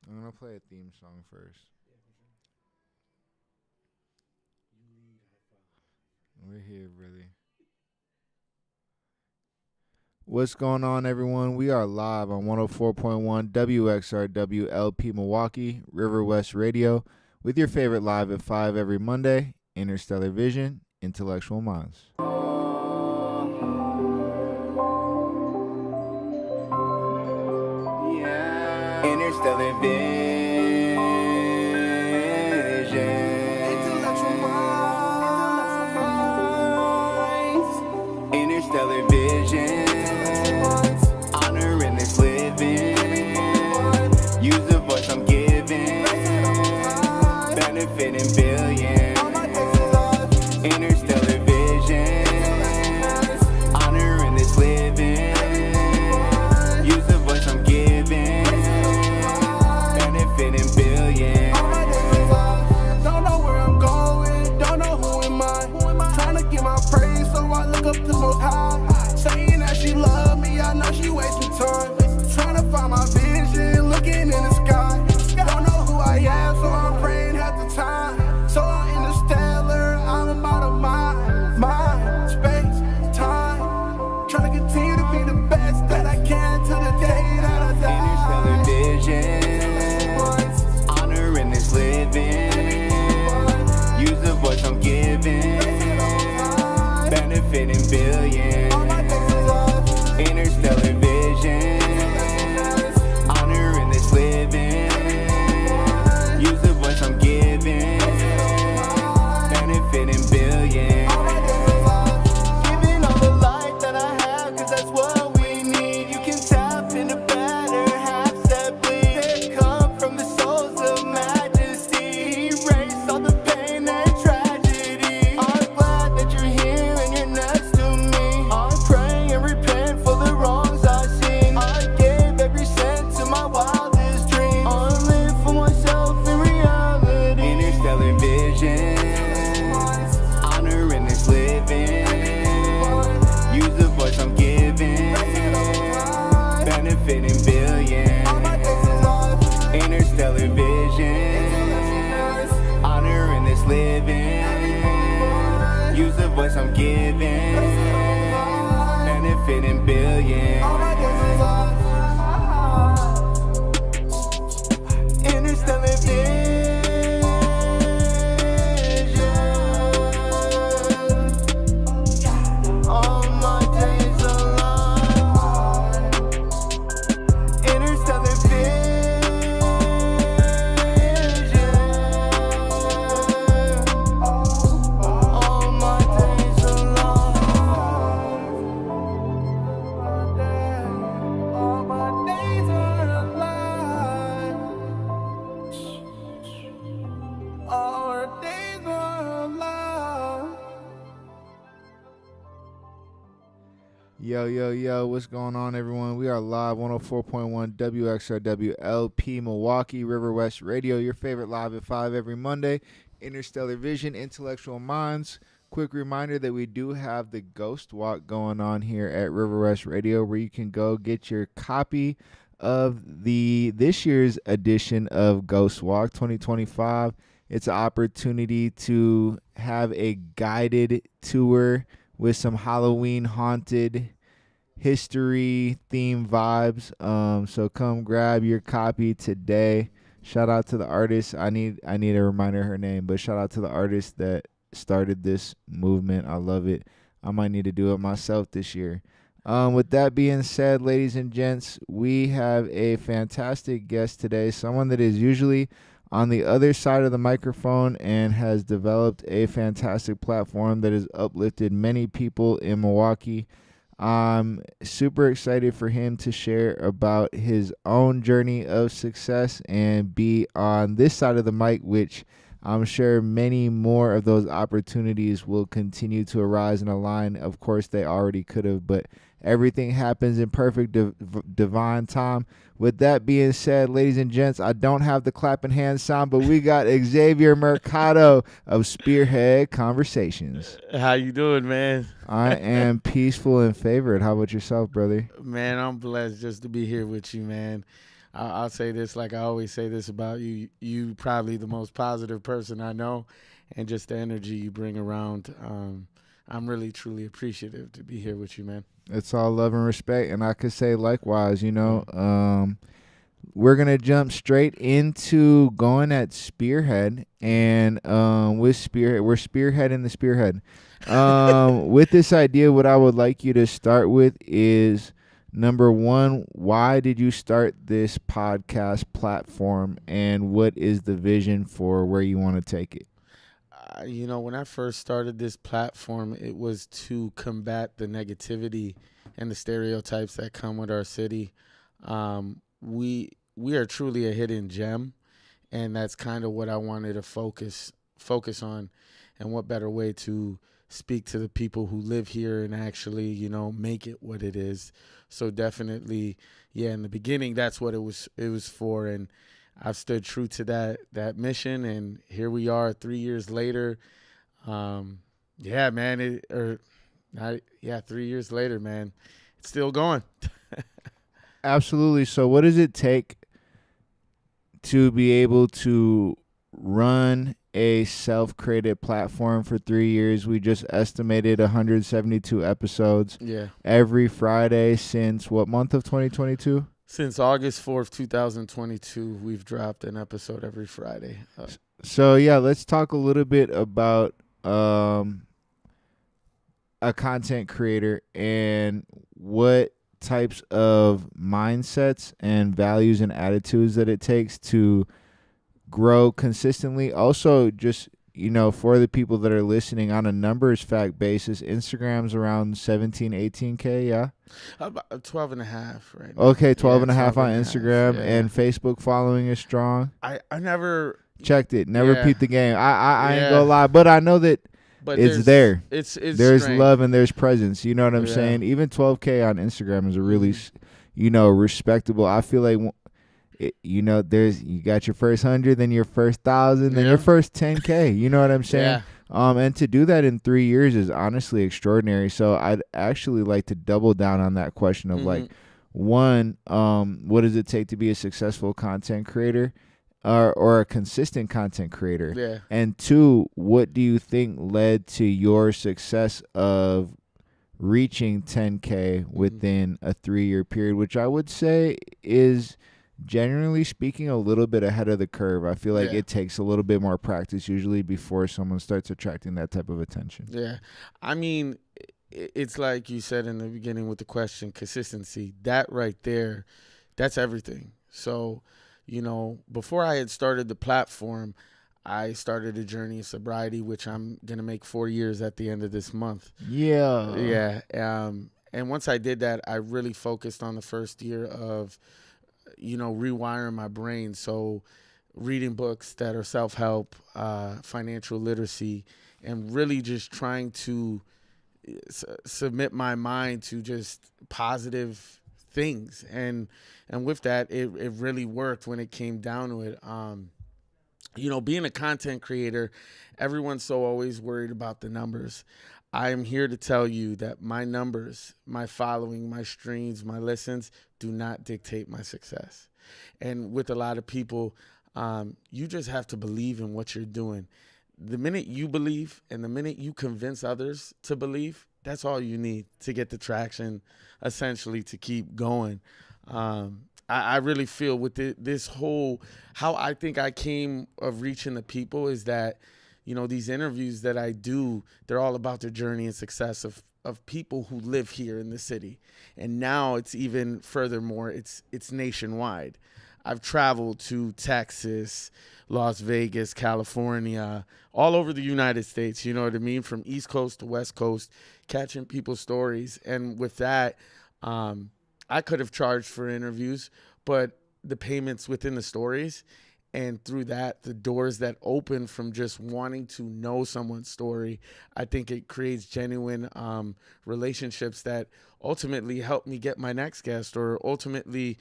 I'm gonna play a theme song first. We're here, brother. What's going on, everyone? We are live on 104.1 WXRWLP Milwaukee, River West Radio, with your favorite live at 5 every Monday, Interstellar Vision, Intellectual Minds. Interstellar Vision. Intellectual minds. Interstellar Vision. Honor in this living. Use the voice I'm giving. Benefiting billions. Interstellar Vision. Honor in this living. Use the voice I'm giving. Benefiting billions. Don't know where I'm going, don't know who am I. Trying to get my praise, so I look up to Most High. Saying that she love me, I know she wasting time. Trying to find my vision, looking in the sky. Don't know who I am, so I'm praying half the time. So I'm interstellar, I'm out of mind, space, time. Trying to continue to be the best that I can till the day that I die. Interstellar Vision. Honor in this living. Use the voice I'm giving. Benefiting billions. Interstellar Vision. Honor in this living. Use the voice I'm giving. Benefiting billions. Giving all the light that I have, cause that's what we need. You can tap into better halves that bleed. They come from the souls of majesty. Erase all the pain and tragedy. I'm glad that you're here and you're next to me. I'm praying and repent for the wrongs I've seen. I gave every cent to my wildest dreams. I live for myself in reality. Interstellar Vision. Honor in this living. Use the voice I'm giving. Benefiting billions. Interstellar Vision. Honor in this living. Use the voice I'm giving. Benefiting billions. Interstellar Vision. All my days alive. Interstellar Vision. All my days alive. All my days are alive. All our days are alive. Yo, what's going on, everyone? We are live 104.1 WXRWLP Milwaukee, River West Radio, your favorite live at 5 every Monday, Interstellar Vision, Intellectual Minds. Quick reminder that we do have the Ghost Walk going on here at River West Radio, where you can go get your copy of this year's edition of Ghost Walk 2025. It's an opportunity to have a guided tour with some Halloween haunted history theme vibes. So come grab your copy today. Shout out to the artist. I need a reminder of her name, but shout out to the artist that started this movement. I love it. I might need to do it myself this year. With that being said, ladies and gents, we have a fantastic guest today, someone that is usually on the other side of the microphone and has developed a fantastic platform that has uplifted many people in Milwaukee. I'm super excited for him to share about his own journey of success and be on this side of the mic, which I'm sure many more of those opportunities will continue to arise and align. Of course, they already could have, but everything happens in perfect divine time. With that being said, ladies and gents, I don't have the clapping hand sound, but we got Xavier Mercado of Spearhead Conversations. How you doing, man? I am peaceful and favored. How about yourself, brother? Man, I'm blessed just to be here with you, man. I'll say this, like I always say this about you. You probably the most positive person I know, and just the energy you bring around. I'm really truly appreciative to be here with you, man. It's all love and respect, and I could say likewise. We're gonna jump straight into going at Spearhead, and with Spearhead, we're spearheading the Spearhead. With this idea, what I would like you to start with is number one: why did you start this podcast platform, and what is the vision for where you want to take it? When I first started this platform, it was to combat the negativity and the stereotypes that come with our city. We are truly a hidden gem, and that's kind of what I wanted to focus on. And what better way to speak to the people who live here and actually, make it what it is. So definitely, yeah, in the beginning, that's what it was for, and I've stood true to that mission, and here we are 3 years later. Yeah, man, 3 years later, man, it's still going. Absolutely. So, what does it take to be able to run a self-created platform for 3 years? We just estimated 172 episodes Yeah. every Friday since what month of 2022? Since August 4th, 2022, we've dropped an episode every Friday. So yeah, let's talk a little bit about a content creator and what types of mindsets and values and attitudes that it takes to grow consistently. Also, just for the people that are listening, on a numbers fact basis, Instagram's around 17, 18K, yeah? About 12 and a half right now. Okay, 12 and a half 12 on and a half, Instagram, yeah. and Facebook following is strong. I never Checked it. Never Yeah. peeped the game. I ain't Yeah. gonna lie, but I know that but it's there. It's there's strength. love and there's presence. You know what I'm Yeah. saying? Even 12K on Instagram is a really, Mhm. respectable. I feel like, there's you got your first 100, then your first 1,000, then Yeah. your first 10K. You know what I'm saying? Yeah. And to do that in 3 years is honestly extraordinary. So I'd actually like to double down on that question of like, one, what does it take to be a successful content creator? Or a consistent content creator. Yeah. And two, what do you think led to your success of reaching 10K within a 3-year period, which I would say is, generally speaking, a little bit ahead of the curve. I feel like Yeah. it takes a little bit more practice usually before someone starts attracting that type of attention. Yeah. I mean, it's like you said in the beginning with the question, consistency. That right there, that's everything. So, before I had started the platform, I started a journey of sobriety, which I'm going to make 4 years at the end of this month. Yeah. Yeah. And once I did that, I really focused on the first year of, rewiring my brain. So reading books that are self-help, financial literacy, and really just trying to submit my mind to just positive things. And with that, it really worked when it came down to it. Being a content creator, everyone's so always worried about the numbers. I am here to tell you that my numbers, my following, my streams, my listens do not dictate my success. And with a lot of people, you just have to believe in what you're doing. The minute you believe and the minute you convince others to believe, that's all you need to get the traction, essentially, to keep going. I really feel with this whole, how I think I came of reaching the people is that, these interviews that I do, they're all about the journey and success of people who live here in the city. And now it's even furthermore, it's nationwide. I've traveled to Texas, Las Vegas, California, all over the United States, you know what I mean? From East Coast to West Coast, catching people's stories. And with that, I could have charged for interviews, but the payments within the stories, and through that, the doors that open from just wanting to know someone's story, I think it creates genuine relationships that ultimately help me get my next guest, or ultimately,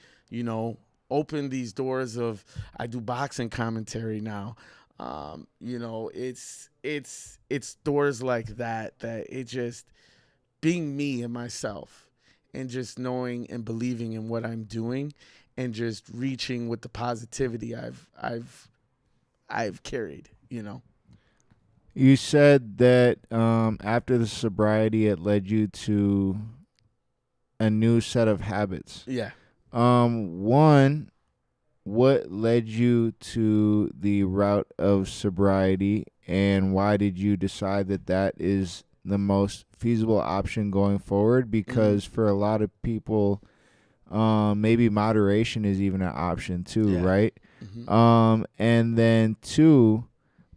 open these doors of, I do boxing commentary now. It's doors like that it just, being me and myself, and just knowing and believing in what I'm doing, and just reaching with the positivity I've carried, you know. You said that after the sobriety, it led you to a new set of habits. Yeah. One, what led you to the route of sobriety, and why did you decide that that is the most feasible option going forward? Because for a lot of people, maybe moderation is even an option too, Yeah. right? And then two,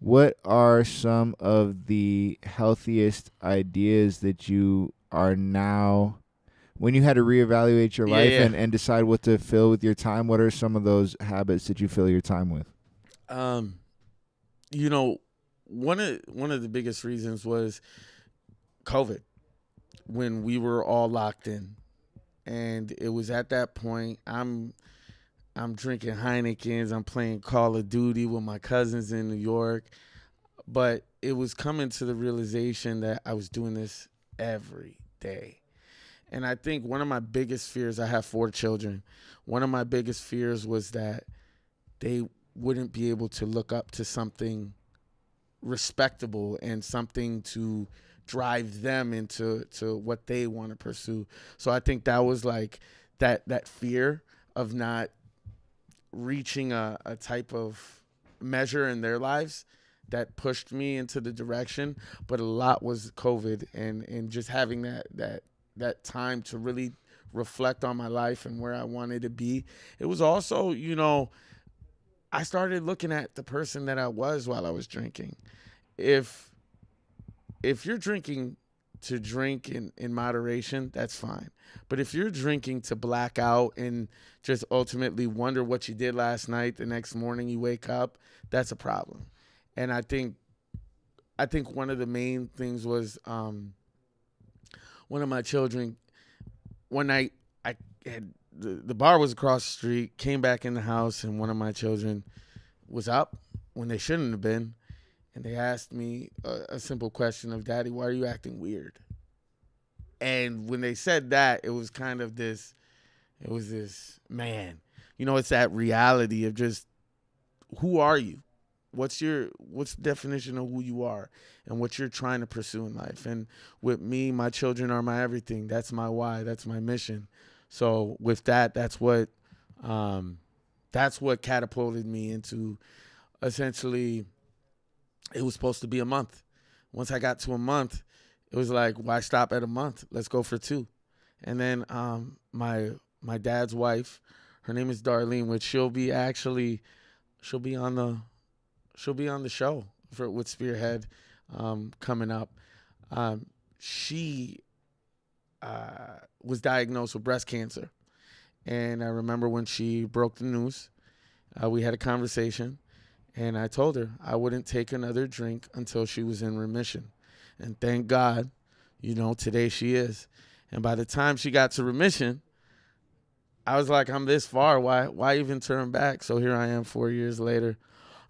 what are some of the healthiest ideas that you are now, when you had to reevaluate your life and decide what to fill with your time, what are some of those habits that you fill your time with? You know, one of the biggest reasons was COVID, when we were all locked in. And it was at that point I'm drinking Heinekens, I'm playing Call of Duty with my cousins in New York. But it was coming to the realization that I was doing this every day. And I think one of my biggest fears, I have 4 children, one of my biggest fears was that they wouldn't be able to look up to something respectable and something to drive them into what they want to pursue. So I think that was like that fear of not reaching a type of measure in their lives that pushed me into the direction. But a lot was COVID and just having that time to really reflect on my life and where I wanted to be. It was also, you know, I started looking at the person that I was while I was drinking. If you're drinking to drink in moderation, that's fine. But if you're drinking to black out and just ultimately wonder what you did last night, the next morning you wake up, that's a problem. And I think one of the main things was one of my children, one night I had the bar was across the street, came back in the house, and one of my children was up when they shouldn't have been. And they asked me a simple question of, Daddy, why are you acting weird? And when they said that, it was kind of this, man, you know, it's that reality of just, who are you? What's the definition of who you are and what you're trying to pursue in life? And with me, my children are my everything. That's my why. That's my mission. So with that, that's what catapulted me into, essentially, it was supposed to be a month. Once I got to a month, it was like, why stop at a month? Let's go for 2. And then my dad's wife, her name is Darlene, which she'll be on the show with Spearhead coming up. She was diagnosed with breast cancer. And I remember when she broke the news, we had a conversation. And I told her I wouldn't take another drink until she was in remission. And thank God, you know, today she is. And by the time she got to remission, I was like, I'm this far. Why even turn back? So here I am 4 years later.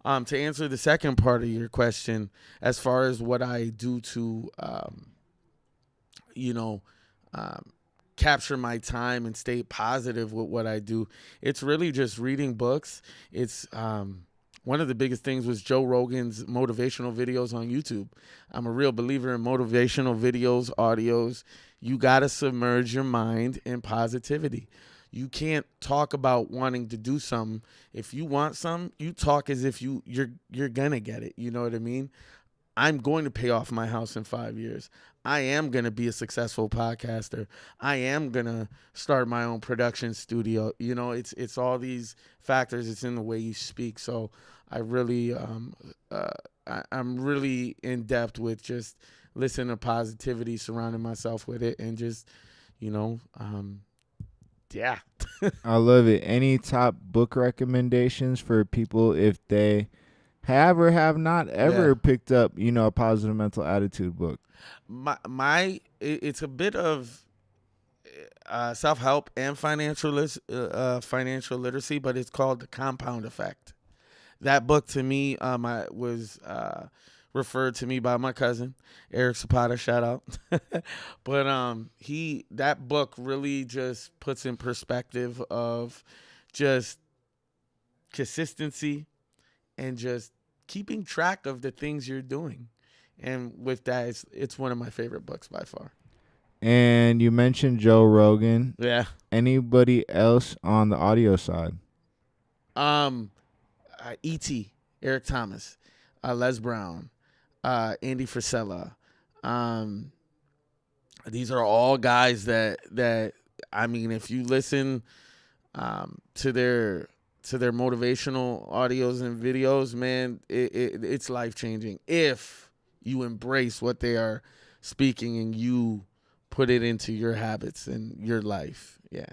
To answer the second part of your question, as far as what I do to, capture my time and stay positive with what I do, it's really just reading books. It's one of the biggest things was Joe Rogan's motivational videos on YouTube. I'm a real believer in motivational videos, audios. You got to submerge your mind in positivity. You can't talk about wanting to do something. If you want something, you talk as if you're going to get it. You know what I mean? I'm going to pay off my house in 5 years. I am going to be a successful podcaster. I am going to start my own production studio. You know, it's all these factors. It's in the way you speak. So I really, I'm really in depth with just listening to positivity, surrounding myself with it, and just, you know, yeah. I love it. Any top book recommendations for people if they have or have not ever picked up, you know, a positive mental attitude book? It's a bit of self-help and financial literacy, but it's called The Compound Effect. That book to me was referred to me by my cousin, Eric Zapata, shout out. But that book really just puts in perspective of just consistency and just keeping track of the things you're doing. And with that, it's one of my favorite books by far. And you mentioned Joe Rogan. Yeah. Anybody else on the audio side? E.T., Eric Thomas, Les Brown, Andy Frisella. These are all guys that I mean, if you listen to their motivational audios and videos, man, it's life-changing if you embrace what they are speaking and you put it into your habits and your life. Yeah.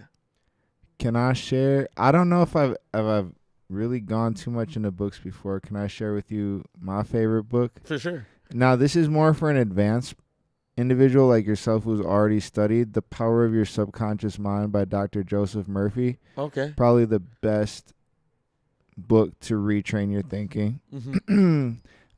Can I share? I don't know if I've really gone too much into books before. Can I share with you my favorite book? For sure. Now, this is more for an advanced individual like yourself who's already studied The Power of Your Subconscious Mind by Dr. Joseph Murphy. Okay. Probably the best book to retrain your thinking. Mm-hmm.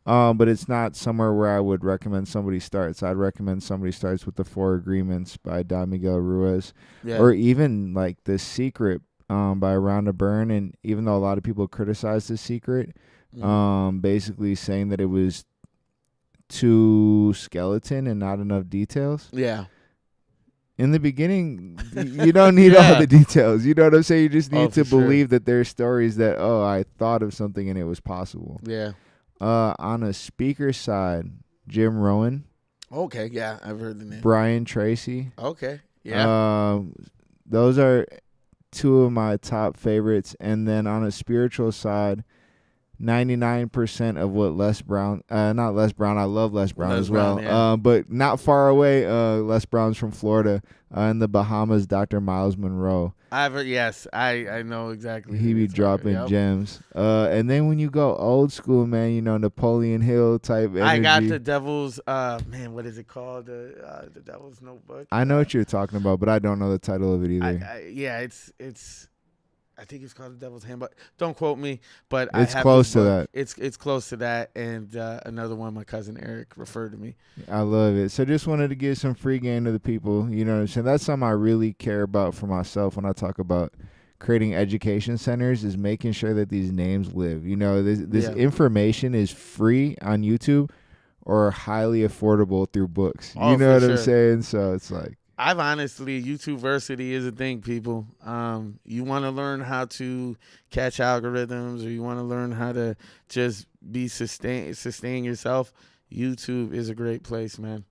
But it's not somewhere where I would recommend somebody starts. I'd recommend somebody starts with The Four Agreements by Don Miguel Ruiz. Yeah. Or even like The Secret by Rhonda Byrne. And even though a lot of people criticize The Secret, basically saying that it was too skeleton and not enough details. Yeah. In the beginning, you don't need all the details. You know what I'm saying? You just need to believe that there's stories that, I thought of something and it was possible. Yeah. On a speaker side, Jim Rohn. Okay, yeah, I've heard the name. Brian Tracy. Okay, yeah. Those are two of my top favorites. And then on a spiritual side, 99% of what not Les Brown, I love Les Brown as well, yeah. But not far away, Les Brown's from Florida, in the Bahamas, Dr. Miles Monroe. Yes, I know exactly. He be dropping gems. And then when you go old school, man, Napoleon Hill type energy. I got the Devil's, what is it called? The Devil's Notebook. I know what you're talking about, but I don't know the title of it either. It's I think it's called The Devil's Handbook. Don't quote me, but it's close to that. It's close to that, and another one my cousin Eric referred to me. I love it. So just wanted to give some free game to the people. You know what I'm saying? That's something I really care about for myself when I talk about creating education centers, is making sure that these names live. This information is free on YouTube or highly affordable through books. You know what I'm saying? So it's like, I've honestly, YouTubeversity is a thing, people. You want to learn how to catch algorithms, or you want to learn how to just be sustain yourself. YouTube is a great place, man.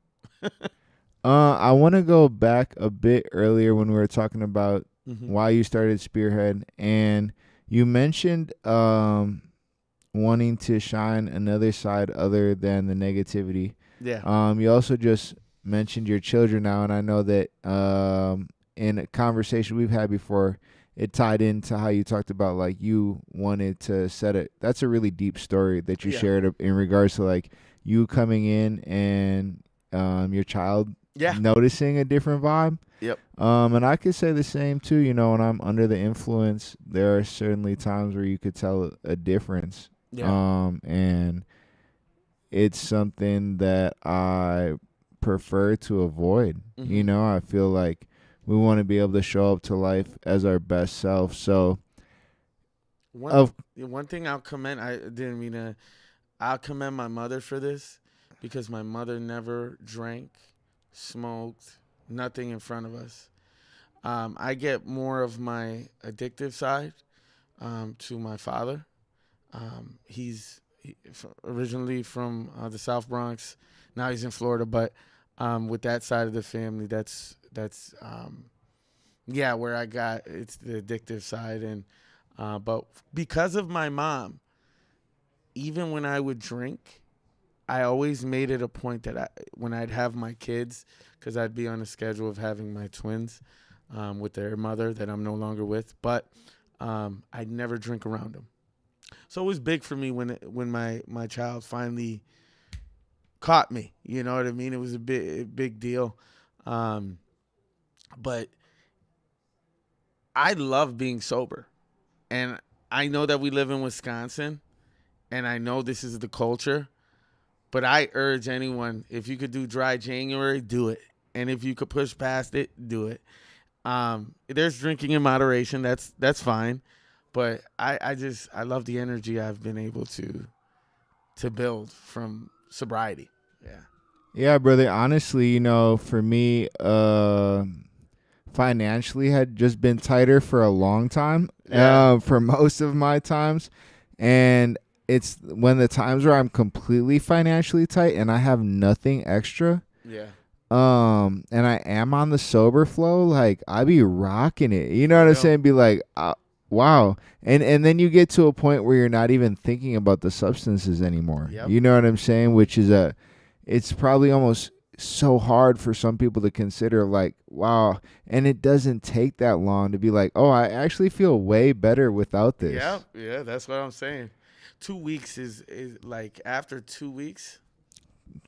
I want to go back a bit earlier when we were talking about why you started Spearhead, and you mentioned wanting to shine another side other than the negativity. Yeah. You also just mentioned your children now, and I know that in a conversation we've had before, it tied into how you talked about like you wanted to set it. That's a really deep story that you shared in regards to like you coming in and your child noticing a different vibe. Yep. And I could say the same too. When I'm under the influence, there are certainly times where you could tell a difference. Yeah. And it's something that I prefer to avoid. I feel like we want to be able to show up to life as our best self. So one thing I'll commend, I'll commend my mother for this, because my mother never drank, smoked, nothing in front of us. I get more of my addictive side to my father. He's originally from the South Bronx. Now he's in Florida, but with that side of the family, that's where I got, it's the addictive side. And but because of my mom, even when I would drink, I always made it a point that when I'd have my kids, because I'd be on a schedule of having my twins with their mother that I'm no longer with, but I'd never drink around them. So it was big for me when my child finally caught me. You know what I mean? It was a big deal. But I love being sober. And I know that we live in Wisconsin, and I know this is the culture, but I urge anyone, if you could do dry January, do it. And if you could push past it, do it. There's drinking in moderation. That's fine. But I love the energy I've been able to build from sobriety. Yeah. Yeah, brother. Honestly, for me, financially had just been tighter for a long time. Yeah. For most of my times, and it's when the times where I'm completely financially tight and I have nothing extra. Yeah. And I am on the sober flow, like I be rocking it. You know what I'm saying? Be like, wow. And then you get to a point where you're not even thinking about the substances anymore. Yep. You know what I'm saying? Which is it's probably almost so hard for some people to consider, like, wow. And it doesn't take that long to be like, oh, I actually feel way better without this. Yeah, that's what I'm saying. 2 weeks is like after 2 weeks.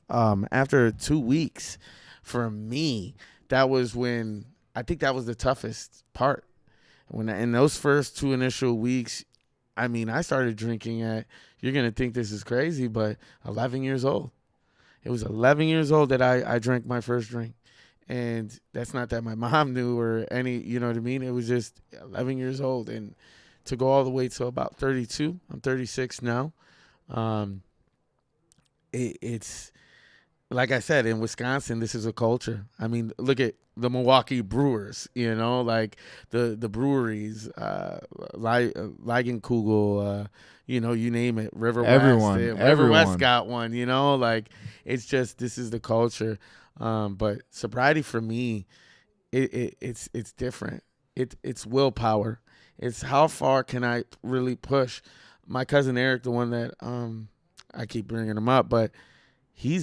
After 2 weeks, for me, that was when I think that was the toughest part. When in those first 2 initial weeks, I mean, I started drinking at, you're gonna think this is crazy, but 11 years old. It was 11 years old that I drank my first drink. And that's not that my mom knew or any, you know what I mean? It was just 11 years old. And to go all the way to about 32, I'm 36 now. It's, like I said, in Wisconsin, this is a culture. I mean, look at the Milwaukee Brewers, like the breweries, Leigenkugel, you name it, River West got one, like it's just, this is the culture. But sobriety for me, it's different. It's willpower. It's how far can I really push. My cousin Eric, the one that I keep bringing him up, but I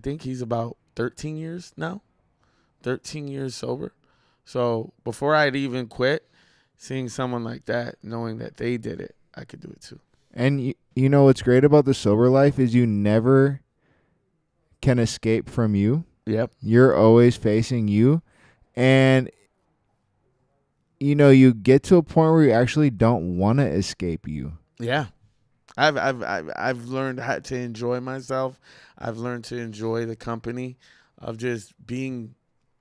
think he's about 13 years now, 13 years sober. So before I'd even quit, seeing someone like that, knowing that they did it, I could do it too. And you know what's great about the sober life is you never can escape from you. Yep. You're always facing you. And you get to a point where you actually don't want to escape you. Yeah. I've learned how to enjoy myself. I've learned to enjoy the company of just being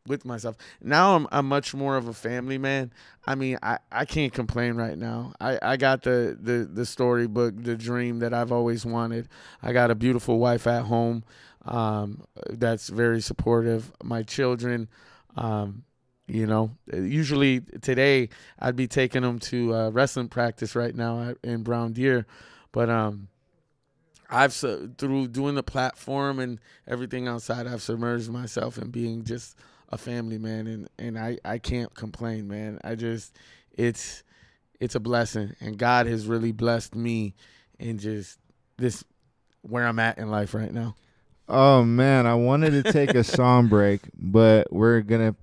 with myself. Now I'm much more of a family man. I mean, I can't complain right now. I got the storybook, the dream that I've always wanted. I got a beautiful wife at home that's very supportive. My children, usually today I'd be taking them to wrestling practice right now in Brown Deer. But through doing the platform and everything outside, I've submerged myself in being just a family man, and I can't complain, man. It's a blessing, and God has really blessed me in just this where I'm at in life right now. Oh man, I wanted to take a song break, but we're gonna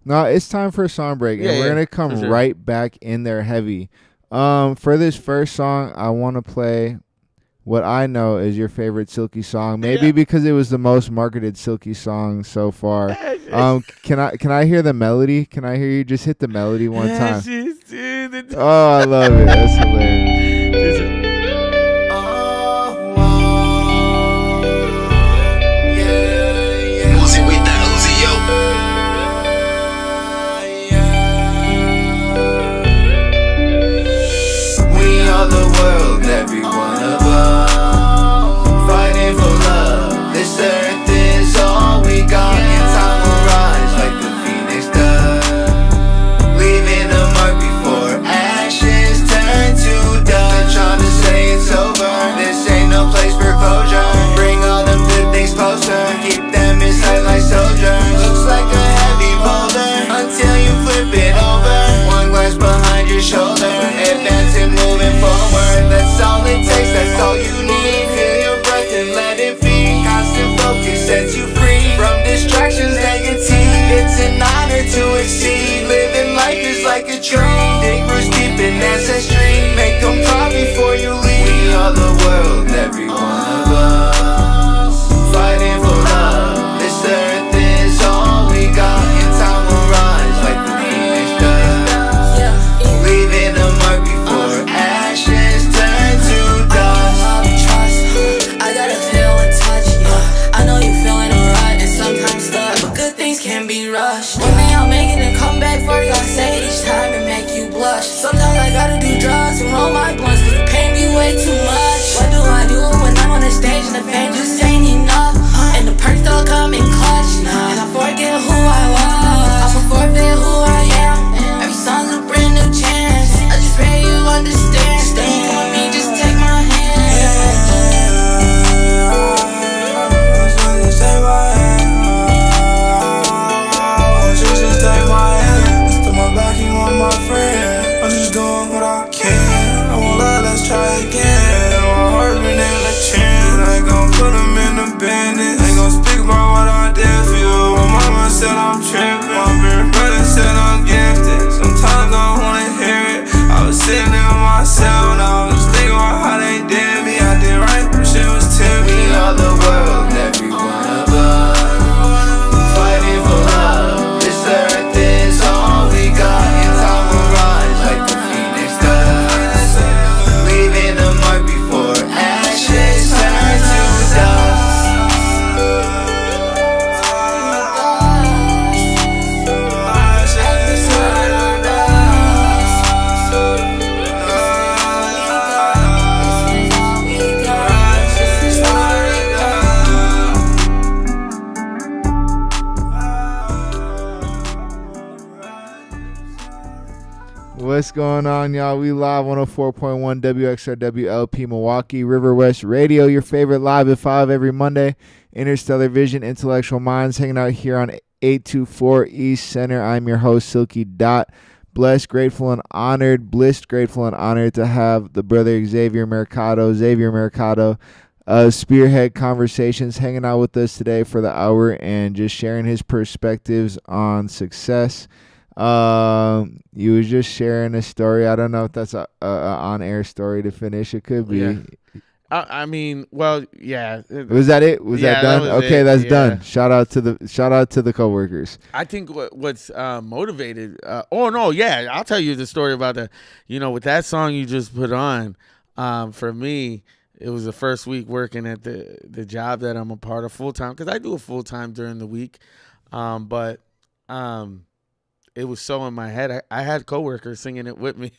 no, it's time for a song break, and we're gonna come right back in there heavy. For this first song, I want to play what I know is your favorite Silky song, maybe because it was the most marketed Silky song so far. Can I hear the melody? Can I hear you just hit the melody one time? Oh, I love it. That's hilarious. Every one of us fighting for love. This earth is all we got, and time will rise like the phoenix does, leaving a mark before ashes turn to dust. They're trying to say it's over. This ain't no place for closure. Bring all them good things closer. Keep them inside like soldiers. Looks like a heavy boulder until you flip it over. One glance behind your shoulder, advancing, moving forward. That's all it takes, that's all you need. Feel your breath and let it feed. Constant focus sets you free from distractions, negative. It's an honor to exceed. Living life is like a dream. Dig roots deep in ancestry. Make them proud before you leave. We are the world, every one of us fighting for love. This earth is all we got, and time will rise like the phoenix does, leaving a mark before ashes turn to dust. I gotta feel a touch, I know you feeling alright and sometimes stuck, but good things can be rushed. One day I'll make it and come back for God's sake. Each time it make you blush. Sometimes I gotta do all my blunts, cause you pay me way too much. What do I do when I'm on the stage and the fame just ain't enough? And the perks don't come in clutch, and I forget who I was. I'ma forfeit who I am. Every song's a brand new chance. I just pray you understand. Stay with me, just take my hand. Just take my hand. Just take my hand. Still my back, you want my friend. I'm just doing what I can. I won't lie, let's try again. My heart been in the chin. I ain't gon' put them in the business. Ain't gon' speak about what I did for you. My mama said I'm tripping. My big brother said I'm gifted. Sometimes I wanna hear it. I was sitting in myself and I was thinking about how they did me. I did right, but shit was tempting. We are the world, every one of us. Fighting for love. This earth is all we got. In time will rise like the phoenix does. Leaving a mark before ashes turn to dust. What's going on, y'all? We live 104.1 WXRW LP Milwaukee, River West Radio, your favorite live at 5 every Monday. Interstellar Vision, Intellectual Minds, hanging out here on 824 East Center. I'm your host, Silky Dot. Blessed, grateful, and honored. Blissed, grateful, and honored to have the brother Xavier Mercado, Spearhead Conversations, hanging out with us today for the hour and just sharing his perspectives on success. You was just sharing a story. I don't know if that's a on-air story to finish. It could be. Yeah. I mean, well, yeah. Was that it? Was that done? Okay, that's done. Shout out to the coworkers. I think what's motivated. Oh no, yeah. I'll tell you the story about the. With that song you just put on. For me, it was the first week working at the job that I'm a part of full time, because I do it full time during the week. But it was so in my head. I had coworkers singing it with me.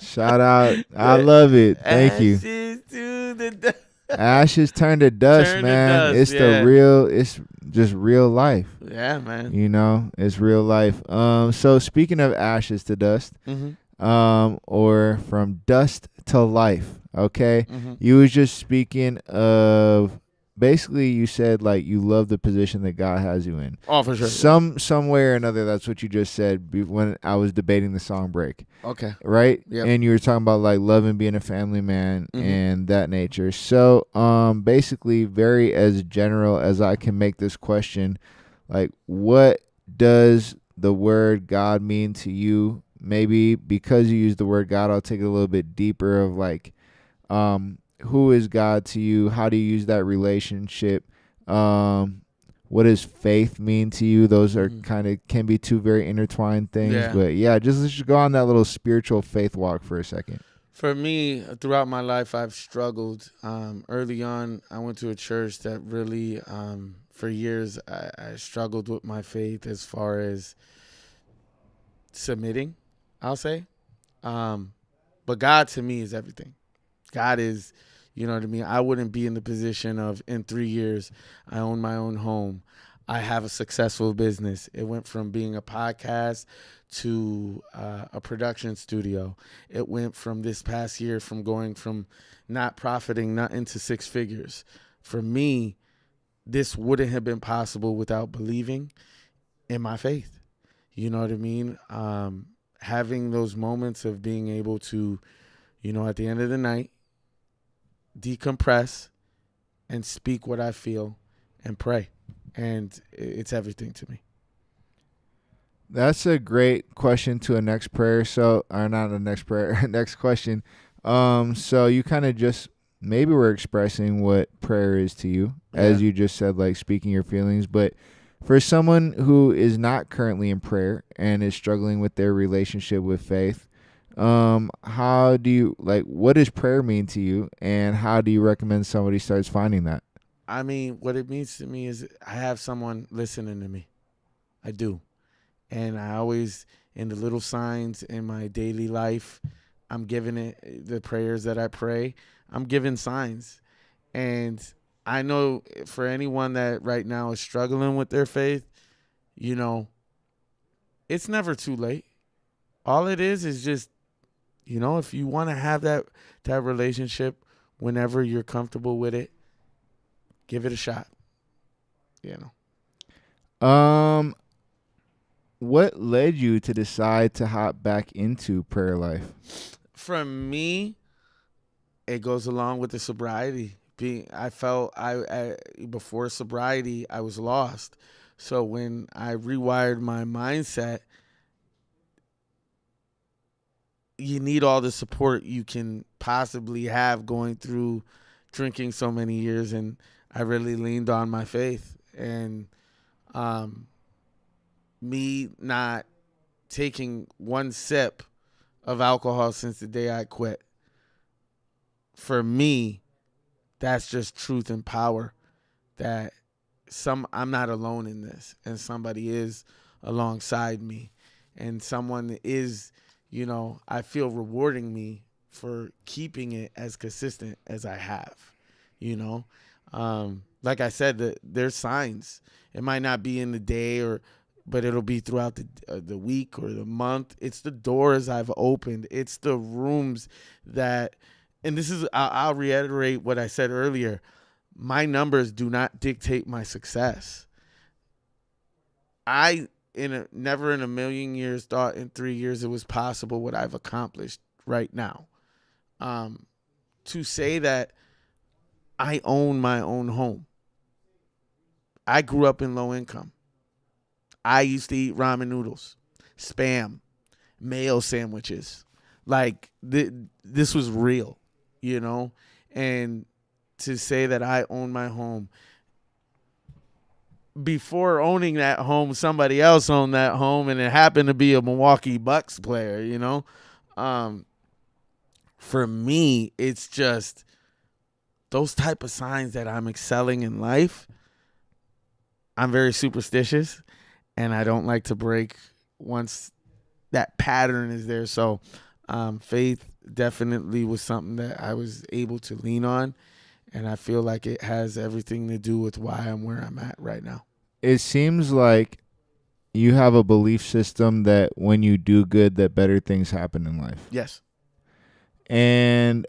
Shout out. I love it. Thank you. Ashes to the dust. Ashes turn to dust, man. It's it's just real life. Yeah, man. It's real life. So speaking of ashes to dust, or from dust to life, okay? You was just speaking of, basically you said like you love the position that God has you in. Oh, for sure. Some way or another, that's what you just said when I was debating the song break. Okay. Right? Yep. And you were talking about like loving being a family man and that nature. So basically, very as general as I can make this question, like what does the word God mean to you? Maybe because you use the word God, I'll take it a little bit deeper of like who is God to you? How do you use that relationship? What does faith mean to you? Those are can be two very intertwined things. Yeah. But yeah, let's just go on that little spiritual faith walk for a second. For me, throughout my life, I've struggled. Early on, I went to a church that really, for years, I struggled with my faith as far as submitting, I'll say. But God to me is everything. God is, you know what I mean? I wouldn't be in the position of, in 3 years, I own my own home. I have a successful business. It went from being a podcast to a production studio. It went from this past year from going from not profiting, not into six figures. For me, this wouldn't have been possible without believing in my faith. You know what I mean? Having those moments of being able to, at the end of the night, decompress and speak what I feel and pray. And it's everything to me. That's a great question to a next prayer. So, or not a next prayer, next question. So you kind of just maybe we're expressing what prayer is to you, as you just said, like speaking your feelings. But for someone who is not currently in prayer and is struggling with their relationship with faith, how do you what does prayer mean to you, and how do you recommend somebody starts finding that? I mean, what it means to me is I have someone listening to me. I do. And I always, in the little signs in my daily life, I'm giving it the prayers that I pray. I'm giving signs. And I know for anyone that right now is struggling with their faith, you know, it's never too late. All it is just, you know, if you want to have that relationship whenever you're comfortable with it, give it a shot. You know. What led you to decide to hop back into prayer life? For me, it goes along with the sobriety. I felt I before sobriety, I was lost. So when I rewired my mindset, you need all the support you can possibly have going through drinking so many years, and I really leaned on my faith. And me not taking one sip of alcohol since the day I quit, for me, that's just truth and power, that I'm not alone in this, and somebody is alongside me, and someone is, you know, I feel rewarding me for keeping it as consistent as I have, you know. Like I said, there's signs. It might not be in the day, but it'll be throughout the week or the month. It's the doors I've opened. It's the rooms that, and this is, I'll reiterate what I said earlier. My numbers do not dictate my success. I never in a million years thought in 3 years it was possible what I've accomplished right now. To say that I own my own home. I grew up in low income. I used to eat ramen noodles, Spam, mayo sandwiches. Like, this was real, you know? And to say that I own my home, before owning that home, somebody else owned that home, and it happened to be a Milwaukee Bucks player, you know? For me, it's just those type of signs that I'm excelling in life. I'm very superstitious, and I don't like to break once that pattern is there. So faith definitely was something that I was able to lean on, and I feel like it has everything to do with why I'm where I'm at right now. It seems like you have a belief system that when you do good, that better things happen in life. Yes. And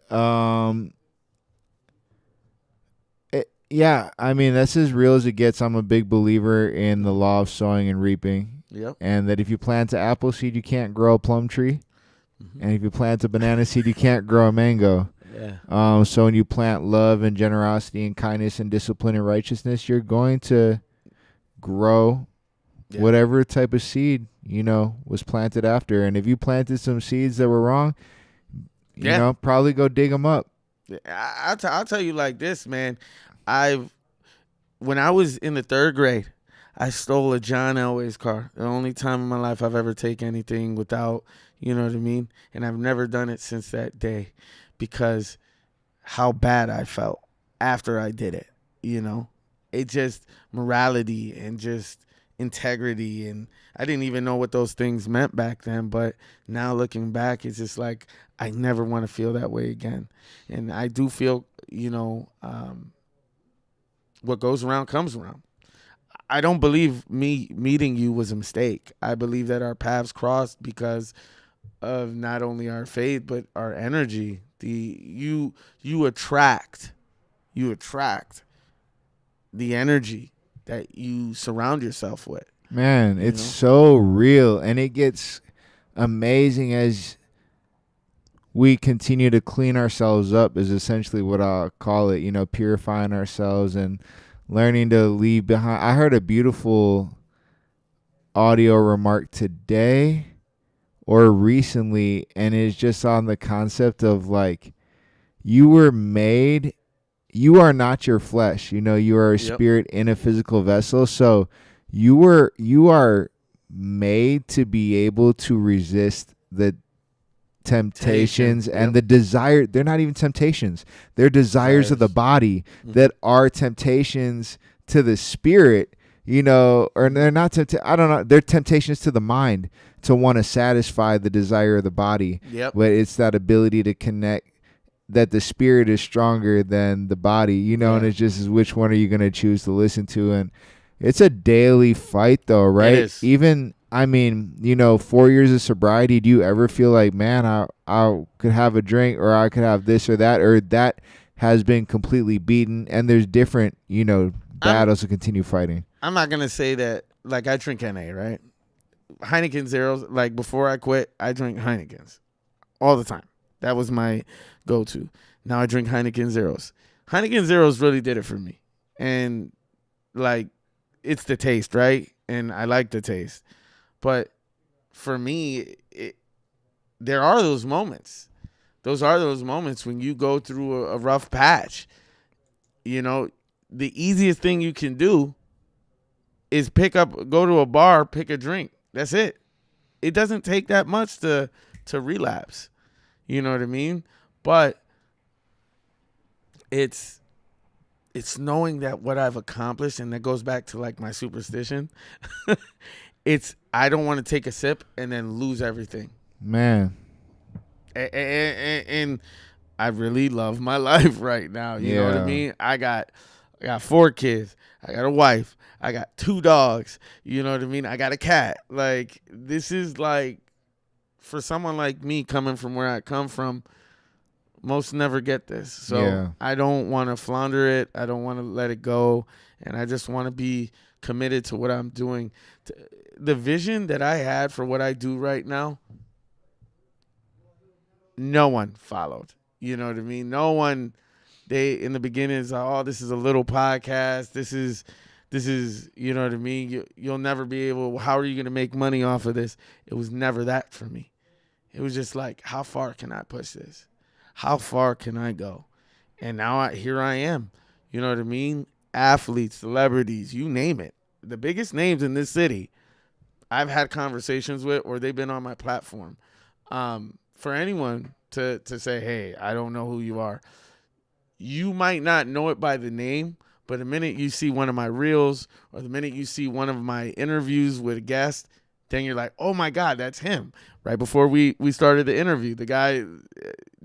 yeah, I mean, that's as real as it gets. I'm a big believer in the law of sowing and reaping. Yep. And that if you plant an apple seed, you can't grow a plum tree. Mm-hmm. And if you plant a banana seed, you can't grow a mango. Yeah. So when you plant love and generosity and kindness and discipline and righteousness, you're going to grow whatever type of seed, you know, was planted after. And if you planted some seeds that were wrong, you know, probably go dig them up. I'll tell you like this, man. When I was in the 3rd grade, I stole a John Elway's car. The only time in my life I've ever taken anything without, you know what I mean? And I've never done it since that day, because how bad I felt after I did it, you know? It just morality and just integrity, and I didn't even know what those things meant back then, but now looking back, it's just like I never want to feel that way again. And I do feel, you know, what goes around comes around. I don't believe me meeting you was a mistake. I believe that our paths crossed because of not only our faith but our energy. You attract the energy that you surround yourself with. Man, it's so real, and it gets amazing as we continue to clean ourselves up, is essentially what I'll call it, you know, purifying ourselves and learning to leave behind. I heard a beautiful audio remark today or recently, and it's just on the concept of like, you were made, you are not your flesh, you know, you are a spirit in a physical vessel. So you are made to be able to resist the temptations and the desire. They're not even temptations. They're desires of the body that are temptations to the spirit, or they're not I don't know. They're temptations to the mind to want to satisfy the desire of the body. Yep. But it's that ability to connect, that the spirit is stronger than the body, and Yeah. it's just which one are you going to choose to listen to? And it's a daily fight though, right? It is. Even, 4 years of sobriety, do you ever feel like, man, I could have a drink, or I could have this or that has been completely beaten, and there's different, battles to continue fighting? I'm not gonna say that. Like, I drink NA, right? Heineken Zeros. Like, before I quit, I drink Heinekens all the time. That was my go-to. Now I drink Heineken Zeros. Heineken Zeros really did it for me, and like, it's the taste, right? And I like the taste, but for me, there are those moments. Those are those moments when you go through a rough patch. The easiest thing you can do is go to a bar, pick a drink. That's it. It doesn't take that much to relapse. You know what I mean? But it's knowing that what I've accomplished, and that goes back to like my superstition. I don't want to take a sip and then lose everything. Man. And I really love my life right now. You know what I Yeah. mean? I got 4 kids. I got a wife. I got 2 dogs. You know what I mean? I got a cat. Like, this is like, for someone like me coming from where I come from, most never get this. So Yeah. I don't want to flounder it. I don't want to let it go. And I just want to be committed to what I'm doing. The vision that I had for what I do right now, no one followed. You know what I mean? No one. They, in the beginning, is like, oh, this is a little podcast. This is, you know what I mean? You'll never be able, how are you going to make money off of this? It was never that for me. It was just like, how far can I push this? How far can I go? And now here I am. You know what I mean? Athletes, celebrities, you name it. The biggest names in this city, I've had conversations with, or they've been on my platform. For anyone to say, hey, I don't know who you are. You might not know it by the name, but the minute you see one of my reels, or the minute you see one of my interviews with a guest, then you're like, oh my God, that's him. Right before we started the interview, the guy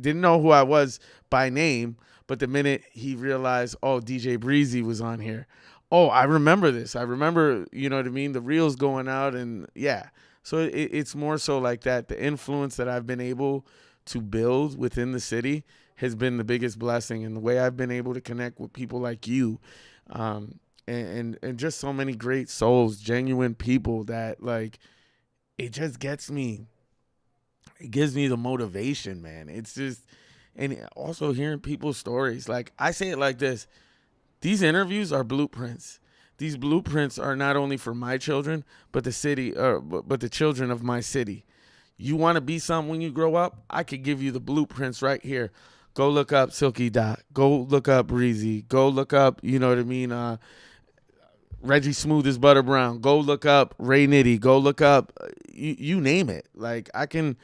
didn't know who I was by name, but the minute he realized, oh, DJ Breezy was on here. Oh, I remember this. I remember, you know what I mean? The reels going out, and yeah. So it's more so like that. The influence that I've been able to build within the city has been the biggest blessing, and the way I've been able to connect with people like you, and just so many great souls, genuine people that, like, it just gets me. It gives me the motivation, man. It's just, and also hearing people's stories. Like, I say it like this: these interviews are blueprints. These blueprints are not only for my children, but the city, but the children of my city. You want to be something when you grow up? I could give you the blueprints right here. Go look up Silky Dot. Go look up Breezy. Go look up, you know what I mean, Reggie Smooth as Butter Brown. Go look up Ray Nitty. Go look up, you name it. Like, I can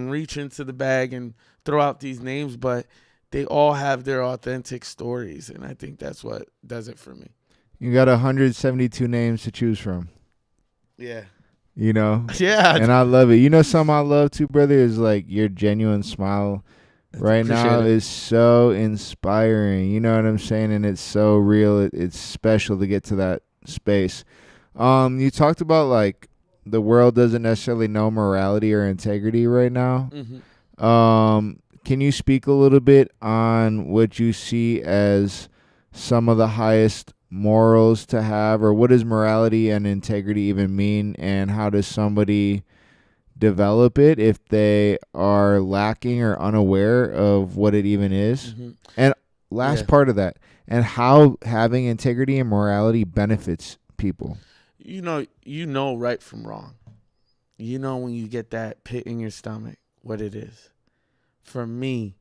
reach into the bag and throw out these names, but they all have their authentic stories, and I think that's what does it for me. You got 172 names to choose from. Yeah. Yeah. And I love it. Something I love too, brother, is like your genuine smile right now is so inspiring. You know what I'm saying? And it's so real. It's special to get to that space. You talked about like the world doesn't necessarily know morality or integrity right now. Mm-hmm. Can you speak a little bit on what you see as some of the highest morals to have, or what does morality and integrity even mean, and how does somebody develop it if they are lacking or unaware of what it even is? Mm-hmm. And last part of that, and how having integrity and morality benefits people. You know right from wrong. You know when you get that pit in your stomach, what it is. For me,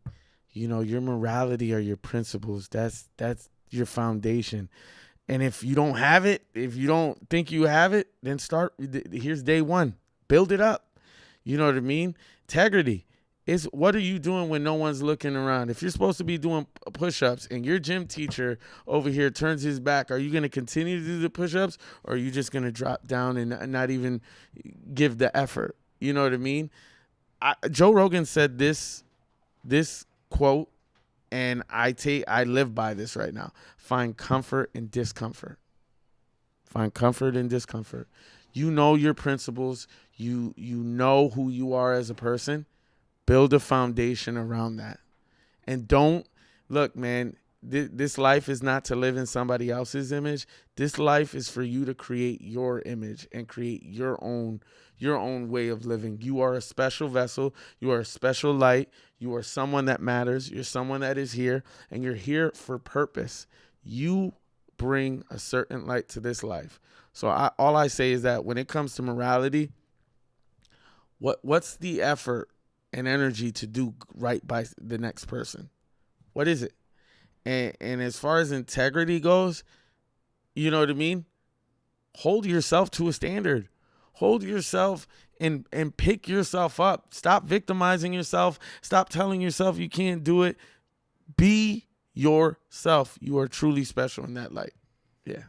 your morality or your principles, that's your foundation. And if you don't have it, if you don't think you have it, then here's day one. Build it up. You know what I mean? Integrity. It's what are you doing when no one's looking around? If you're supposed to be doing push-ups and your gym teacher over here turns his back, are you going to continue to do the push-ups, or are you just going to drop down and not even give the effort? You know what I mean? Joe Rogan said this quote, and I live by this right now. Find comfort in discomfort. Find comfort in discomfort. You know your principles. You know who you are as a person. Build a foundation around that. And don't look, man, this life is not to live in somebody else's image. This life is for you to create your image and create your own way of living. You are a special vessel. You are a special light. You are someone that matters. You're someone that is here, and you're here for purpose. You bring a certain light to this life. So all I say is that when it comes to morality, what's the effort and energy to do right by the next person? What is it? And as far as integrity goes, you know what I mean? Hold yourself to a standard. Hold yourself and pick yourself up. Stop victimizing yourself. Stop telling yourself you can't do it. Be yourself. You are truly special in that light. Yeah.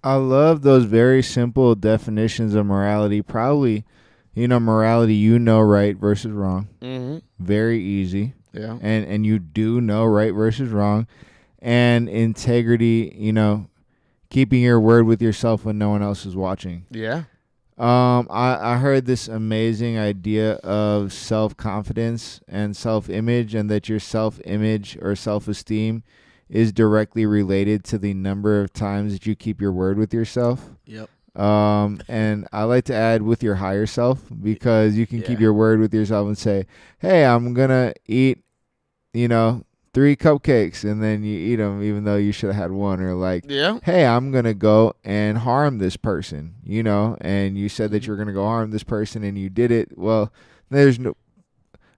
I love those very simple definitions of morality. Probably, morality, right versus wrong. Mm-hmm. Very easy. Yeah. And you do know right versus wrong. And integrity, keeping your word with yourself when no one else is watching. Yeah. I heard this amazing idea of self-confidence and self-image, and that your self-image or self-esteem is directly related to the number of times that you keep your word with yourself. Yep. And I like to add with your higher self, because you can keep your word with yourself and say, hey, I'm going to eat, 3 cupcakes, and then you eat them even though you should have had one. Or like, hey, I'm going to go and harm this person, and you said that you were going to go harm this person and you did it. Well, there's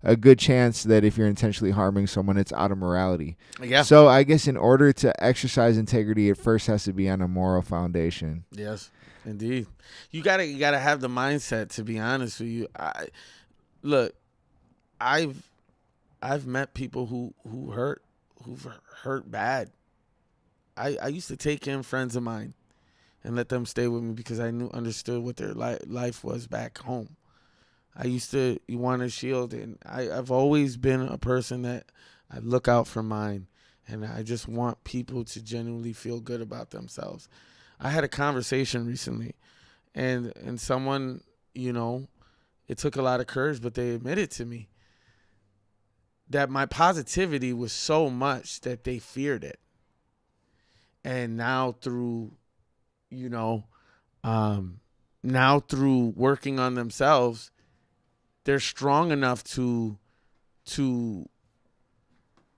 a good chance that if you're intentionally harming someone, it's out of morality. Yeah. So I guess in order to exercise integrity, it first has to be on a moral foundation. Yes, indeed. You gotta have the mindset, to be honest with you. I've met people who've hurt bad. I used to take in friends of mine and let them stay with me because I understood what their life was back home. I used to want to shield, and I've always been a person that I look out for mine, and I just want people to genuinely feel good about themselves. I had a conversation recently, and someone, it took a lot of courage, but they admitted to me that my positivity was so much that they feared it. And now through working on themselves, they're strong enough to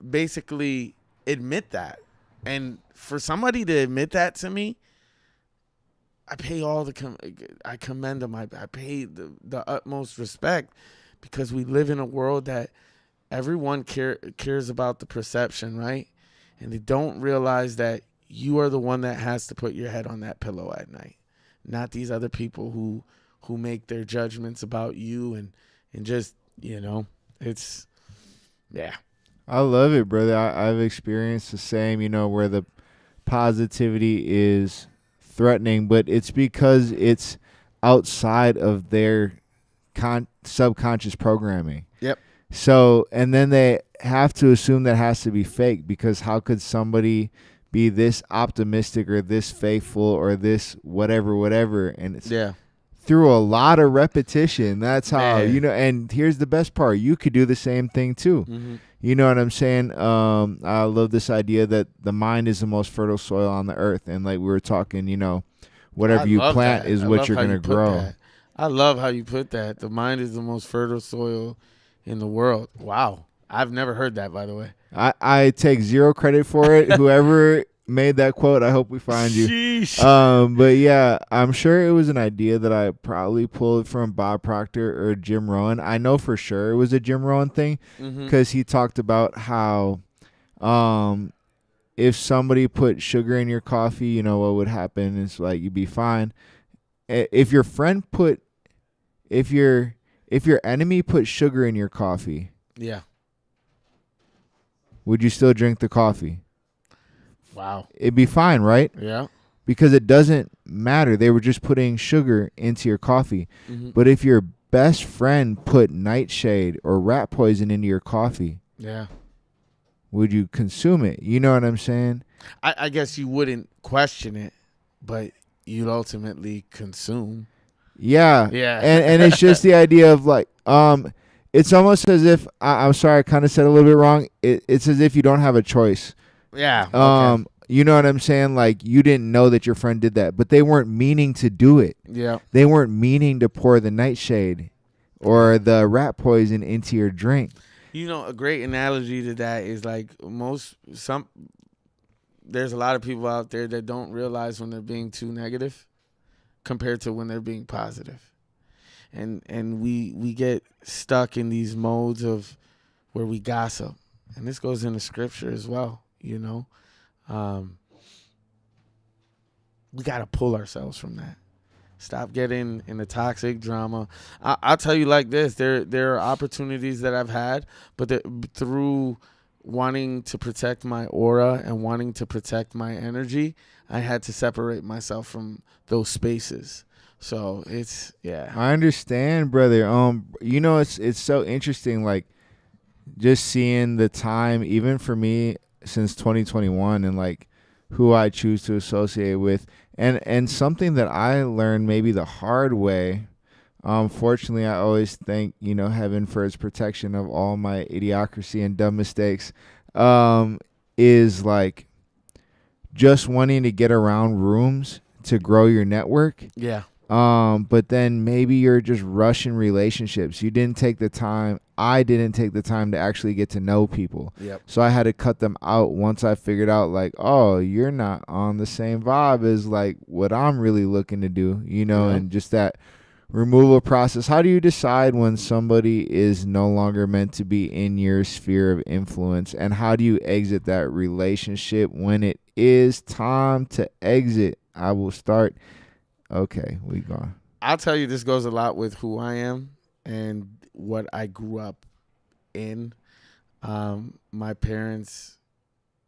basically admit that. And for somebody to admit that to me, I pay I commend them. I pay the utmost respect, because we live in a world that everyone cares about the perception, right? And they don't realize that you are the one that has to put your head on that pillow at night, not these other people who make their judgments about you and just, it's, yeah. I love it, brother. I've experienced the same, where the positivity is threatening, but it's because it's outside of their subconscious programming. Yep. So, and then they have to assume that has to be fake, because how could somebody be this optimistic or this faithful or this whatever? And it's through a lot of repetition. That's how, and here's the best part. You could do the same thing too. Mm-hmm. You know what I'm saying? I love this idea that the mind is the most fertile soil on the earth. And like we were talking, whatever you plant is what you're going to grow. I love how you put that. The mind is the most fertile soil in the world. Wow. I've never heard that, by the way. I take zero credit for it. Whoever made that quote, I hope we find you. Sheesh. But yeah, I'm sure it was an idea that I probably pulled from Bob Proctor or Jim Rohn. I know for sure it was a Jim Rohn thing, because he talked about how if somebody put sugar in your coffee, what would happen is like you'd be fine. If your enemy put sugar in your coffee, Yeah. Would you still drink the coffee? Wow. It'd be fine, right? Yeah. Because it doesn't matter. They were just putting sugar into your coffee. Mm-hmm. But if your best friend put nightshade or rat poison into your coffee, Yeah. would you consume it? You know what I'm saying? I guess you wouldn't question it, but you'd ultimately consume. Yeah. Yeah. And it's just the idea of like, it's almost as if, I'm sorry, I kind of said a little bit wrong. It's as if you don't have a choice. Yeah. Okay. You know what I'm saying? Like, you didn't know that your friend did that, but they weren't meaning to do it. Yeah. They weren't meaning to pour the nightshade or the rat poison into your drink. You know, a great analogy to that is like there's a lot of people out there that don't realize when they're being too negative compared to when they're being positive. And we get stuck in these modes of where we gossip. And this goes into scripture as well, you know. We got to pull ourselves from that. Stop getting in the toxic drama. I'll tell you like this. There are opportunities that I've had, but through wanting to protect my aura and wanting to protect my energy, I had to separate myself from those spaces. So it's, yeah. I understand, brother. You know, it's so interesting, like, just seeing the time, even for me, since 2021, and like who I choose to associate with, and something that I learned maybe the hard way. Fortunately, I always thank, heaven for its protection of all my idiocracy and dumb mistakes. Is like just wanting to get around rooms to grow your network. Yeah. But then maybe you're just rushing relationships. You didn't take the time. I didn't take the time to actually get to know people. Yep. So I had to cut them out once I figured out, like, oh, you're not on the same vibe as like what I'm really looking to do, Yeah. and just that removal process. How do you decide when somebody is no longer meant to be in your sphere of influence? And how do you exit that relationship when it is time to exit? I will start. Okay, we gone. I'll tell you, this goes a lot with who I am and what I grew up in. My parents,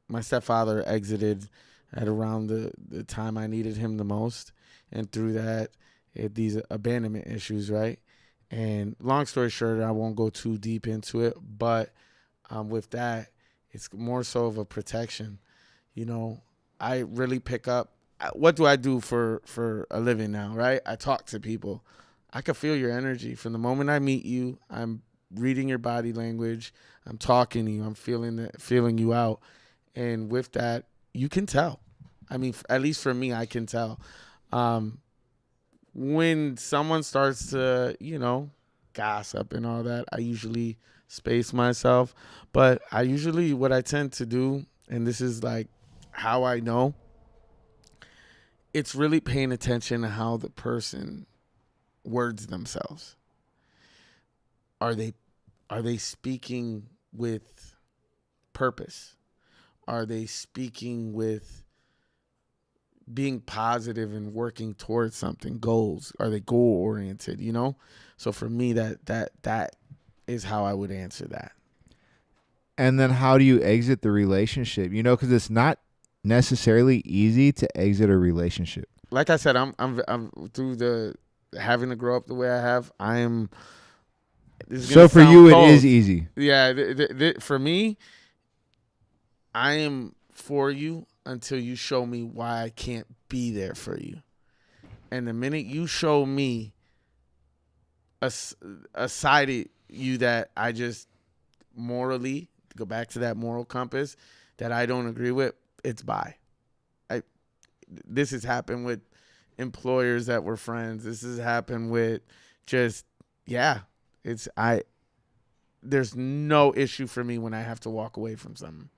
my stepfather exited at around the time I needed him the most. And through that, these abandonment issues, right? And long story short, I won't go too deep into it, but with that, it's more so of a protection. I really pick up. What do I do for a living now, right? I talk to people. I can feel your energy. From the moment I meet you, I'm reading your body language. I'm talking to you. I'm feeling you out. And with that, you can tell. I mean, at least for me, I can tell. When someone starts to, gossip and all that, I usually space myself. But what I tend to do, and this is like how I know, it's really paying attention to how the person words themselves. Are they speaking with purpose? Are they speaking with being positive and working towards something, goals? Are they goal oriented? So for me, that is how I would answer that. And then how do you exit the relationship? Because it's not necessarily easy to exit a relationship. Like I said, I'm through the having to grow up the way I have. So for you, it is easy. Yeah, for me, I am for you until you show me why I can't be there for you. And the minute you show me a side of you that I just morally, to go back to that moral compass, that I don't agree with, it's bye. This has happened with employers that were friends. This has happened with just, there's no issue for me when I have to walk away from something.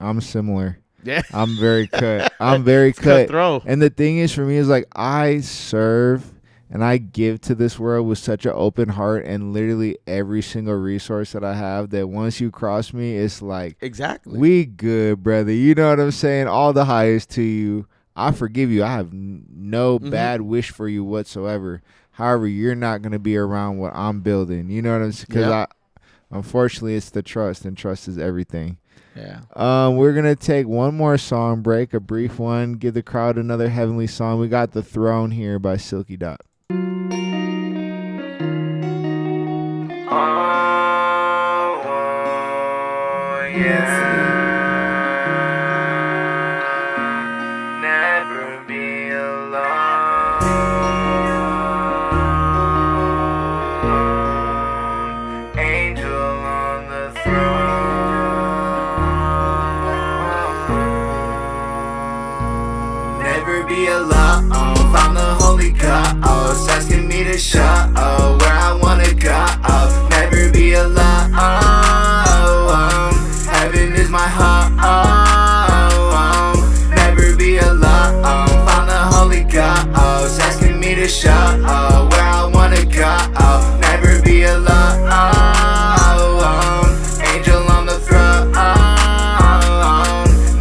I'm similar. Yeah. I'm very cut. I'm very cut. Cutthroat. And the thing is, for me, is like I serve and I give to this world with such an open heart, and literally every single resource that I have, that once you cross me, it's like, exactly, we good, brother. You know what I'm saying? All the highest to you. I forgive you. I have no bad wish for you whatsoever. However, you're not going to be around what I'm building. You know what I'm saying? Because Unfortunately, it's the trust, and trust is everything. Yeah. We're gonna take one more song break, a brief one. Give the crowd another heavenly song. We got "The Throne" here by Silky Dot. Never be alone. Angel on the throne. Never be alone. Found the Holy Ghost asking me to show where I wanna go. Never be alone. Heaven is my home. Never be alone. Found the Holy Ghost asking me to show where I wanna go. Never be alone. Angel on the throne.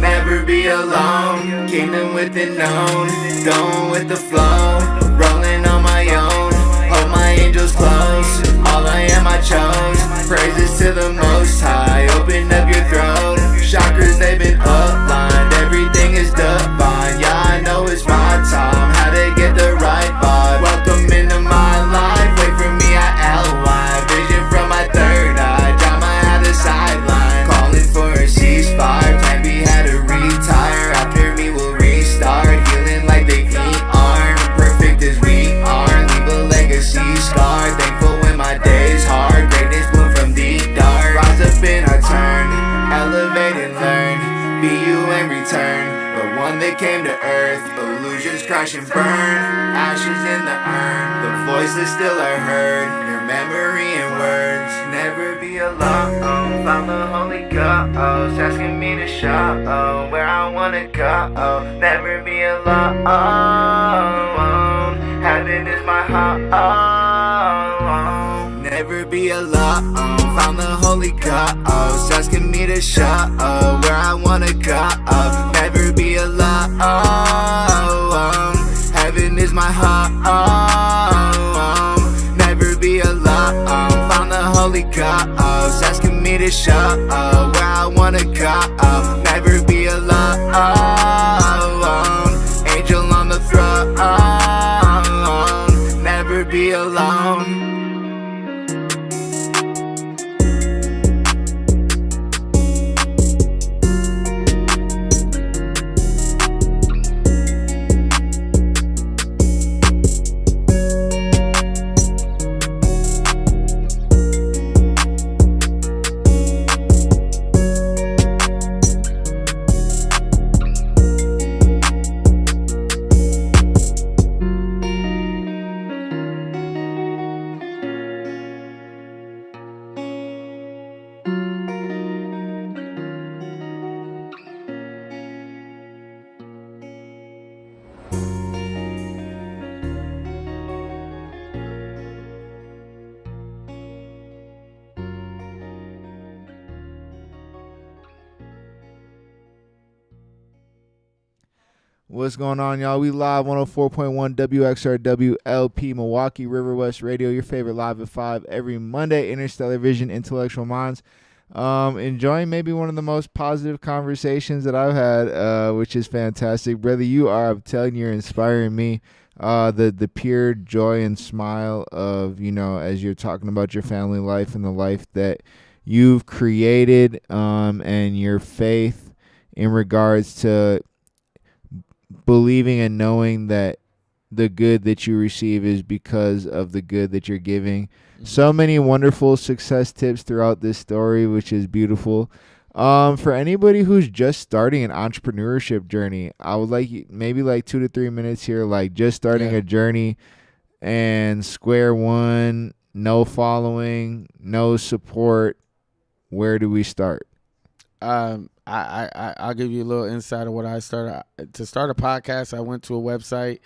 Never be alone. Kingdom within known. Going with the flow. Rolling on my own. Hold my angels close. All I am I chose. Praises to the Most High. Open up your throat. Chakras they've been uplined. Everything is divine. Yeah, I know it's my time. How to get the right vibe. Welcome into my life. Wait for me, I outline. Vision from my third eye. Drama at the sideline. Calling for a ceasefire. Plan B had to retire. After me we'll restart. Healing like the aren't perfect as we are. Leave a legacy scar. Thankful when my days hard. Greatness bloom from the dark. Rise up in our turn. Elevate and learn. Be you and return. The one that came to earth. Illusions crash and burn. Ashes in the urn. The voiceless still are heard. Your memory and words. Never be alone. Found the Holy Ghost asking me to show where I wanna go. Never be alone. Heaven is my home. Never be alone. Found the Holy Ghost asking me to show where I wanna go. Never be alone. Heaven is my home. Never be alone. Found the Holy Ghost asking me to show where I wanna go. Never be alone. Angel on the throne. Never be alone. What's going on, y'all? We live 104.1 WXRW LP Milwaukee River West Radio, your favorite live at 5 every Monday. Interstellar Vision, Intellectual Minds. Enjoying maybe one of the most positive conversations that I've had, which is fantastic. Brother, you are, I'm telling you, you're inspiring me. The pure joy and smile of, as you're talking about your family life and the life that you've created, and your faith in regards to believing and knowing that the good that you receive is because of the good that you're giving. So many wonderful success tips throughout this story, which is beautiful. For anybody who's just starting an entrepreneurship journey, I would like maybe like 2 to 3 minutes here, like just starting a journey and square one, no following, no support. Where do we start? I'll give you a little insight of what I started. To start a podcast, I went to a website,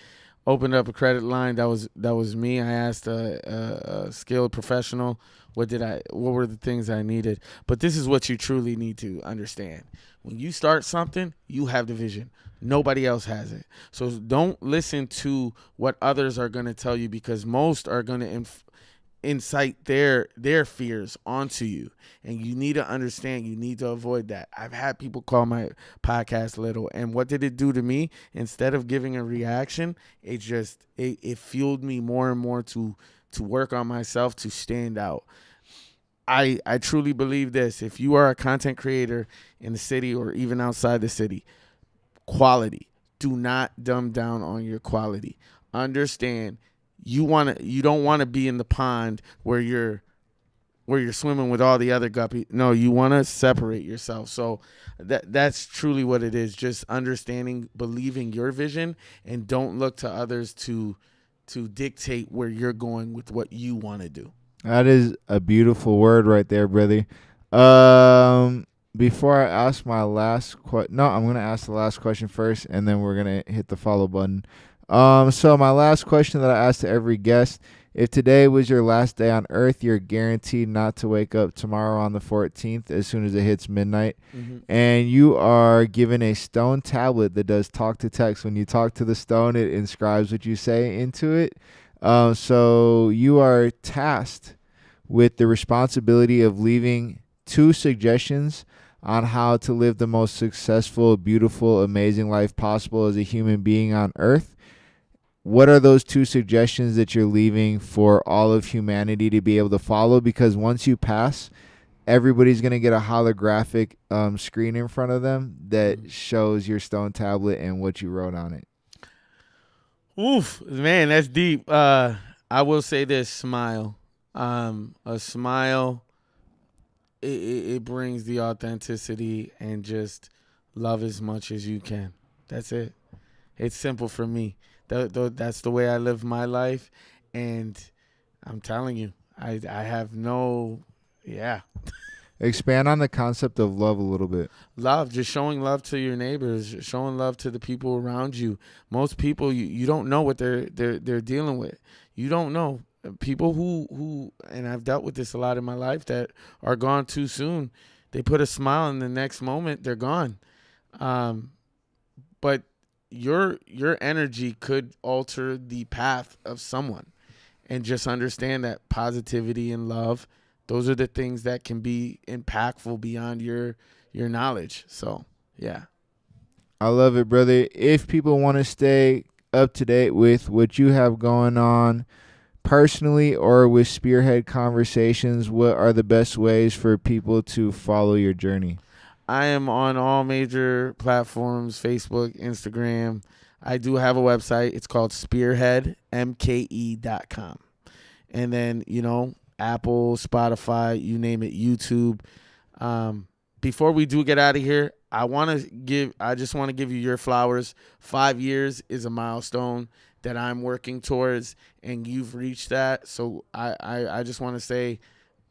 opened up a credit line. That was me. I asked a skilled professional, what were the things I needed. But this is what you truly need to understand. When you start something, you have the vision. Nobody else has it. So don't listen to what others are going to tell you, because most are going to incite their fears onto you. And you need to understand, you need to avoid that. I've had people call my podcast little, and what did it do to me? Instead of giving a reaction, it just it fueled me more and more to work on myself, to stand out. I truly believe this. If you are a content creator in the city or even outside the city, quality. Do not dumb down on your quality. Understand, you don't want to be in the pond where you're swimming with all the other guppies. No, you want to separate yourself. So that's truly what it is. Just understanding, believing your vision, and don't look to others to dictate where you're going with what you want to do. That is a beautiful word right there, brother. Before I ask my last question, I'm going to ask the last question first, and then we're going to hit the follow button. So my last question that I ask to every guest: if today was your last day on Earth, you're guaranteed not to wake up tomorrow on the 14th as soon as it hits midnight, and you are given a stone tablet that does talk to text. When you talk to the stone, it inscribes what you say into it. So you are tasked with the responsibility of leaving 2 suggestions on how to live the most successful, beautiful, amazing life possible as a human being on Earth. What are those 2 suggestions that you're leaving for all of humanity to be able to follow? Because once you pass, everybody's going to get a holographic screen in front of them that shows your stone tablet and what you wrote on it. Oof, man, that's deep. I will say this: smile. A smile, it brings the authenticity, and just love as much as you can. That's it. It's simple for me. That's the way I live my life, and I'm telling you, I have no, yeah. Expand on the concept of love a little bit. Love, just showing love to your neighbors, showing love to the people around you. Most people, you don't know what they're dealing with. You don't know. People who, and I've dealt with this a lot in my life, that are gone too soon. They put a smile, and the next moment they're gone. But your energy could alter the path of someone, and just understand that positivity and love, those are the things that can be impactful beyond your knowledge. So, yeah. I love it, brother. If people want to stay up to date with what you have going on personally or with Spearhead Conversations, what are the best ways for people to follow your journey? I am on all major platforms: Facebook, Instagram. I do have a website. It's called SpearheadMKE.com. And then, Apple, Spotify, you name it, YouTube. Before we do get out of here, I just want to give you your flowers. 5 years is a milestone that I'm working towards, and you've reached that. So I just want to say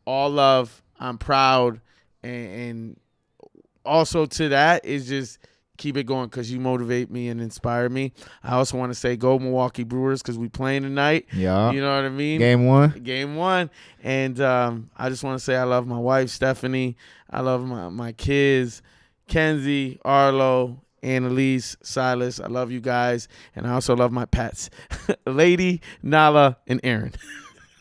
all love. I'm proud, and also to that is just keep it going, because you motivate me and inspire me. I also want to say go Milwaukee Brewers, because we playing tonight. Yeah. You know what I mean? Game one. And I just want to say I love my wife, Stephanie. I love my kids, Kenzie, Arlo, Annalise, Silas. I love you guys. And I also love my pets, Lady, Nala, and Aaron.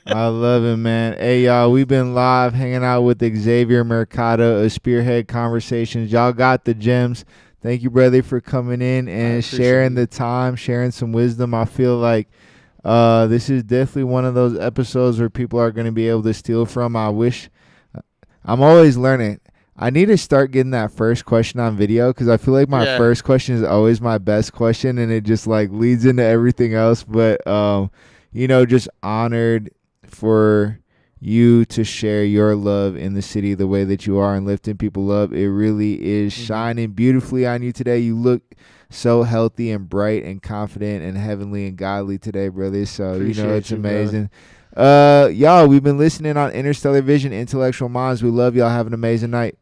I love it, man. Hey, y'all, we've been live hanging out with Xavier Mercado of Spearhead Conversations. Y'all got the gems. Thank you, brother, for coming in and sharing the time, sharing some wisdom. I feel like this is definitely one of those episodes where people are going to be able to steal from. I'm always learning. I need to start getting that first question on video, because I feel like my first question is always my best question, and it just leads into everything else. But, just honored for you to share your love in the city the way that you are and lifting people up. It really is shining beautifully on you today. You look so healthy and bright and confident and heavenly and godly today, brother. So, it's amazing. Y'all, we've been listening on Interstellar Vision, Intellectual Minds. We love y'all. Have an amazing night.